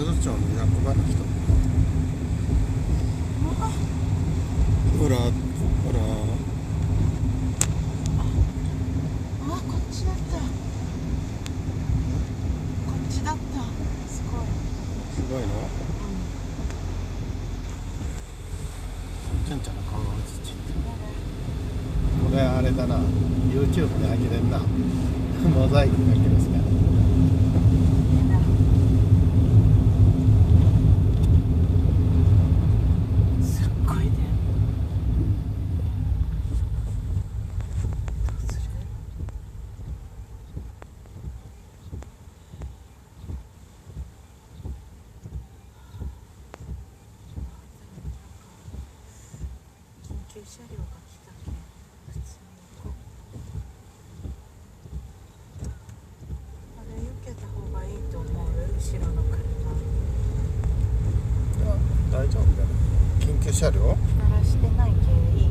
戸町の役場の人。ほらほら。こっちだった。こっちだった。すごい。すごいの？ちゃんちゃんの顔が映っちゃって。これあれだな。YouTube であげれんな。モザイクかけますから。すっごいね。緊急車両が来たけん普通に行こう。あれ避けた方がいいと思う。後ろの車いや大丈夫だよ。緊急車両？鳴らしてないけいい？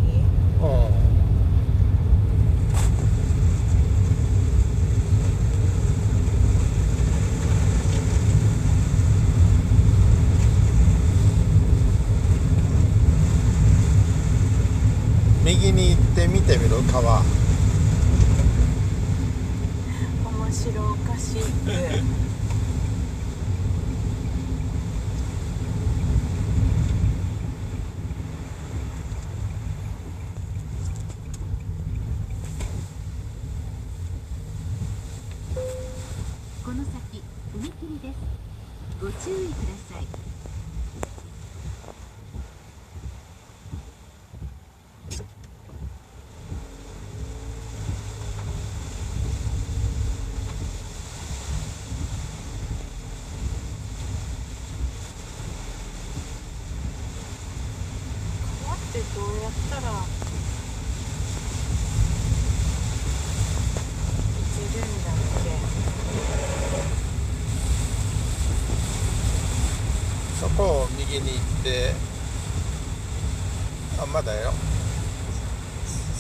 右に行って見てみる川。面白おかしいってこの先踏切です。ご注意ください。川ってどうやったら行けるんだっけ？そこを右に行って、まだよ。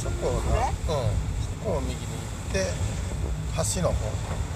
そこをな、そこを右に行って橋の方。